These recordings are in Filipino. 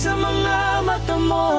sa mga mata mo.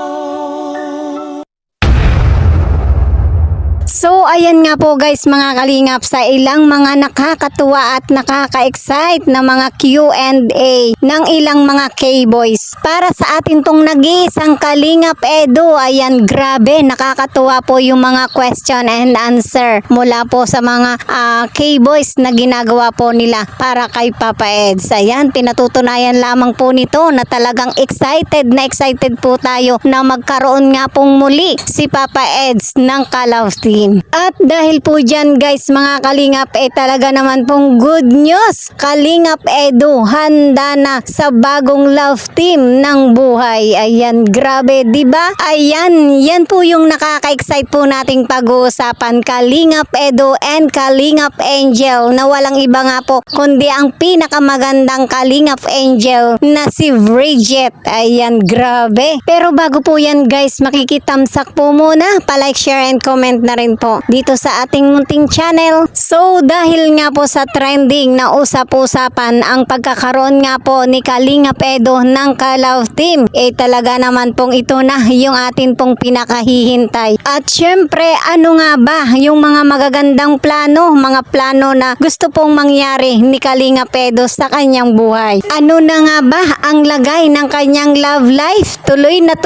So ayan nga po guys mga kalingap, sa ilang mga nakakatuwa at nakaka-excite na mga Q&A ng ilang mga K-boys para sa atin tong nag-iisang Kalingap Edu. Ayan, grabe, nakakatuwa po yung mga question and answer mula po sa mga K-boys na ginagawa po nila para kay Papa Eds. Ayan, pinatutunayan lamang po nito na talagang excited po tayo na magkaroon nga pong muli si Papa Eds ng Kalove Team. At dahil po dyan guys mga kalingap, talaga naman pong good news. Kalingap Edu handa na sa bagong love team ng buhay. Ayan, grabe, diba? Ayan, yan po yung nakaka-excite po nating pag-uusapan. Kalingap Edu and Kalingap Angel na walang iba nga po kundi ang pinakamagandang Kalingap Angel na si Bridget. Ayan, grabe. Pero bago po yan guys, makikitamsak po muna. Pa-like, share and comment na rin po dito sa ating munting channel. So dahil nga po sa trending na usap-usapan ang pagkakaroon nga po ni Kalingap Edu ng Kalove Team, talaga naman pong ito na yung atin pong pinakahihintay. At syempre, ano nga ba yung mga magagandang plano, mga plano na gusto pong mangyari ni Kalingap Edu sa kanyang buhay? Ano na nga ba ang lagay ng kanyang love life? Tuloy na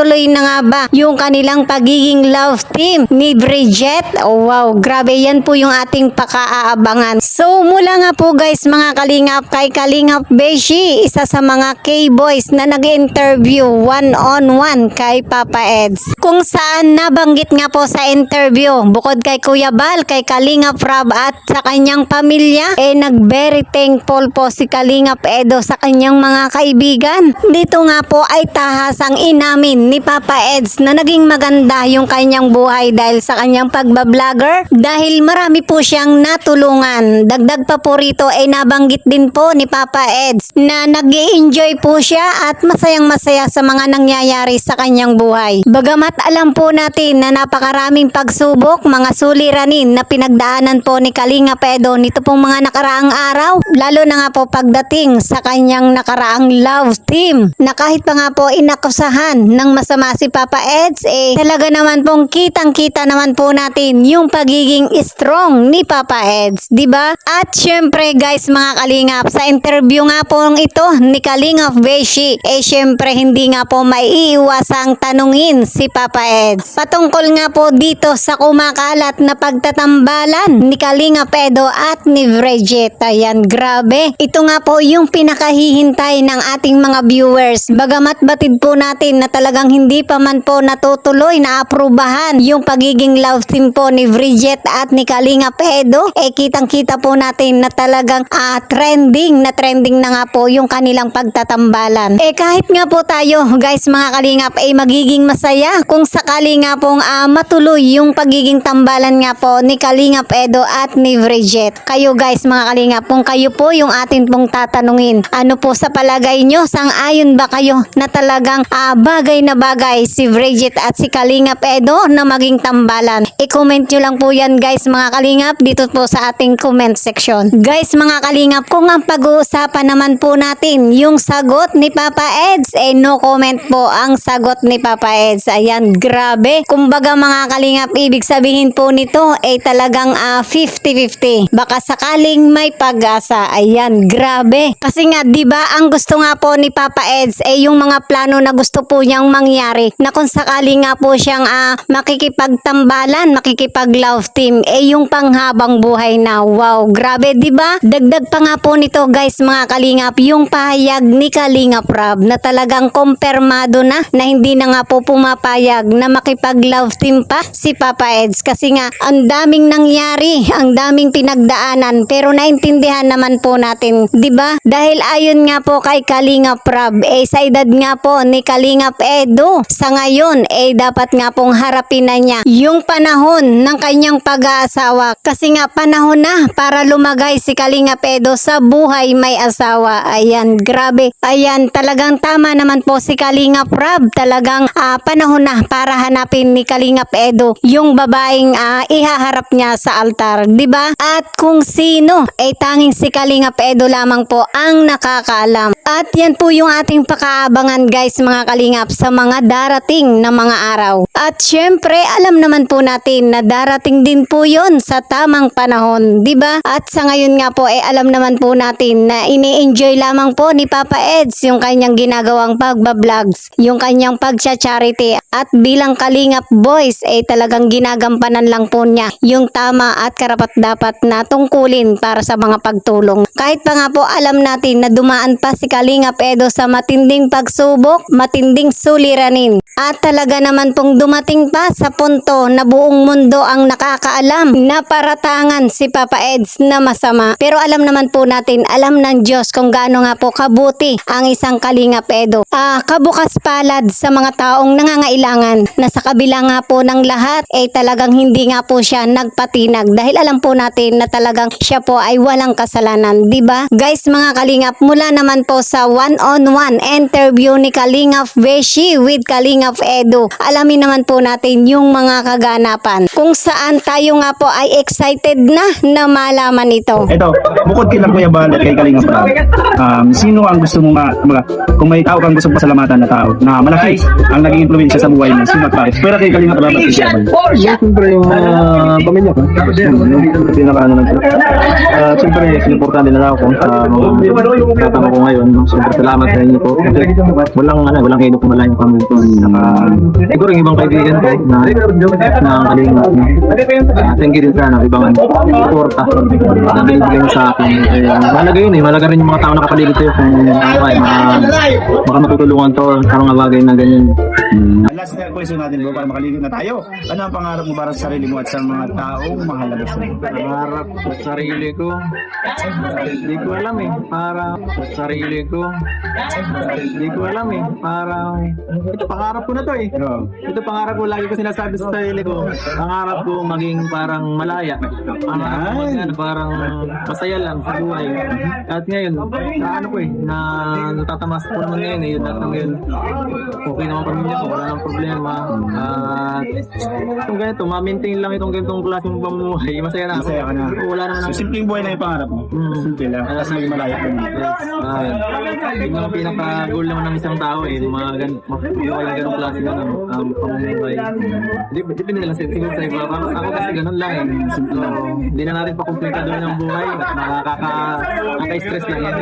nga ba yung kanilang pagiging love team ni Bridget? Oh wow, grabe, yan po yung ating pakaaabangan. So mula nga po guys mga kalingap kay Kalingap Beshi, isa sa mga K-boys na nag-interview one-on-one kay Papa Eds, kung saan nabanggit nga po sa interview, bukod kay Kuya Bal, kay Kalingap Rob at sa kanyang pamilya, nag-very thankful po si Kalingap Edu sa kanyang mga kaibigan. Dito nga po ay tahasang inamin ni Papa Eds na naging maganda yung kanyang buhay dahil sa kanyang pagbablogger, dahil marami po siyang natulungan. Dagdag pa po rito nabanggit din po ni Papa Eds na nag-i-enjoy po siya at masayang masaya sa mga nangyayari sa kanyang buhay. Bagamat alam po natin na napakaraming pagsubok, mga suliranin na pinagdaanan po ni Kalingap Edu nito pong mga nakaraang araw, lalo na nga po pagdating sa kanyang nakaraang love team, na kahit pa nga po inakusahan ng masama si Papa Eds, talaga naman pong kitang-kita naman po natin yung pagiging strong ni Papa Eds, diba? At syempre guys mga kalingap, sa interview nga po ito ni Kalingap Beshi, syempre hindi nga po maiiwasang tanungin si Papa Eds patungkol nga po dito sa kumakalat na pagtatambalan ni Kalingap Edu at ni Bridget. Ayan, grabe. Ito nga po yung pinakahihintay ng ating mga viewers. Bagamat batid po natin na talagang hindi pa man po natutuloy na aprubahan yung pagiging love team po ni Bridget at ni Kalingap Edu, kitang-kita po natin na talagang trending na nga po yung kanilang pagtatambalan. Kahit nga po tayo guys mga kalingap magiging masaya kung sakali nga pong matuloy yung pagiging tambalan nga po ni Kalingap Edu at ni Bridget. Kayo guys mga kalingap, kung kayo po yung atin pong tatanungin, ano po sa palagay nyo? Sang-ayon ba kayo na talagang bagay na bagay si Bridget at si Kalingap Edu na maging tambalan? I-comment nyo lang po yan guys mga kalingap dito po sa ating comment section. Guys mga kalingap, kung ang pag-uusapan naman po natin yung sagot ni Papa Eds, no comment po ang sagot ni Papa Eds. Ayan, grabe. Kumbaga mga kalingap, ibig sabihin po nito talagang 50-50. Baka sakaling may pag-asa. Ayan, grabe. Kasi nga 'di ba ang gusto nga po ni Papa Eds yung mga plano na gusto po niyang mangyari, na kung sakali nga po siyang makikipagtambalan, makikipag-love team, yung panghabang buhay na. Wow, grabe 'di ba? Dagdag pa nga po nito guys mga kalingap, yung pahayag ni Kalingap Rob na talagang kumpirmado na hindi na nga po pumapayag na makipag-love team pa si Papa Eds, kasi nga ang daming nangyari, ang daming pinagdaanan, pero naintindihan naman po natin, 'di ba? Dahil ayon nga po kay Kalingap Rob, sa edad nga po ni Kalingap Edu sa ngayon, dapat nga pong harapin na niya yung panahon ng kanyang pag-aasawa kasi nga panahon na para lumagay si Kalingap Edo sa buhay may asawa. Ayan, grabe. Ayan, talagang tama naman po si Kalingap Rab. Talagang panahon na para hanapin ni Kalingap Edo yung babaeng ihaharap niya sa altar, 'di ba? At kung sino ay tanging si Kalingap Edo lamang po ang nakakaalam. At yan po yung ating pakaabangan guys mga Kalingap sa mga darating na mga araw. At syempre alam naman po natin na darating din po yon sa tamang panahon, di ba? At sa ngayon nga po alam naman po natin na ini-enjoy lamang po ni Papa Eds yung kanyang ginagawang pagba-vlogs, yung kanyang pag-charity at bilang Kalingap Boys talagang ginagampanan lang po niya yung tama at karapat-dapat na tungkulin para sa mga pagtulong. Kahit pa nga po alam natin na dumaan pa si Kalingap Edo sa matinding pagsubok, matinding suliranin. At talaga naman pong dumating pa sa punto na buong mundo ang nakakaalam na paratangan si Papa Eds na masama. Pero alam naman po natin, alam ng Diyos kung gaano nga po kabuti ang isang Kalingap Edo. Kabukas palad sa mga taong nangangailangan na sa kabila nga po ng lahat talagang hindi nga po siya nagpatinag dahil alam po natin na talagang siya po ay walang kasalanan, di ba? Guys mga Kalingap, mula naman po sa one-on-one interview ni Kalingap Beshi with Kalingap Edo, alamin naman po natin yung mga kaganapan kung saan tayo nga po ay excited na malaman ito. Ito, bukod kila Kuya Bal at kay Kalingap Rab, sino ang gusto mong kung may tao kang gusto pasalamatan na tao na malaki ang naging influensya sa buhay mo, sino at bakit? Pero kay Kalingap Rab at kay Kuya Bal. Siyempre yung pamilya ko. Yung pinaka-ano lang sila. Siyempre, sinuportahan din nila ako sa mga tatama ko ngayon. Siyempre, salamat sa inyo po. Kasi walang ilo kumala yung pamilya ko. Siguro yung ibang kaibigan ko na Kalingap. Thank you din sana, ibang suporta na binibigay mo sa akin. Malaga yun malaga rin yung mga tao nakapaligid sa'yo kung baka matutulungan to sa mga bagay na ganyan. Last question natin bro, para makaligid na tayo. Ano ang pangarap mo para sa sarili mo at sa mga taong mahalaga sa iyo? Pangarap sa sarili ko, hindi ko alam parang sa sarili ko, hindi ko alam parang ito pangarap ko na to ito pangarap ko, lagi ko sinasabi sa sarili ko, pangarap ko maging parang malaya, parang masaya lang sa buhay. At ngayon, na natatamas ko naman ngayon yun lahat ng ngayon, okay naman pamilya ko, wala nang problema. At itong ganito, ma-maintain lang itong ganitong klaseng pamumuhay, masaya na ako. Masaya ka na. Wala naman So simpleng buhay lang yung pangarap mo? Simple lang, tapos maging malaya ka na. Yun ang pinaka-goal naman ng isang tao mga ganong klase na ng pamumuhay. Depende lang siguro sa iba. Ako kasi ganun lang So, hindi na natin pa-komplikado ng buhay. Nakaka-stress lang yan.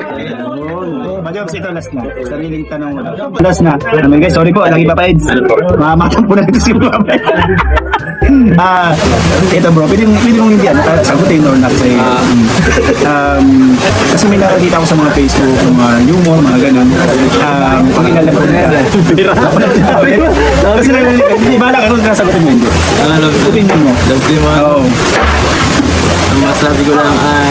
Majobs, ito last na. Sariling tanong mo lang. Last na. Guys, sorry po, lagi Papa Eds. Mamatang po na ito si Papa Eds. Ito bro, pwede mong hindi sagutin or not sa'yo. Kasi may nakakita ko sa mga Facebook, mga humor, mga ganun. Kung inalam ko na kasi hindi ba na karoon ka sagutin mo hindi? Opinion mo. Ang masabi ko lang ay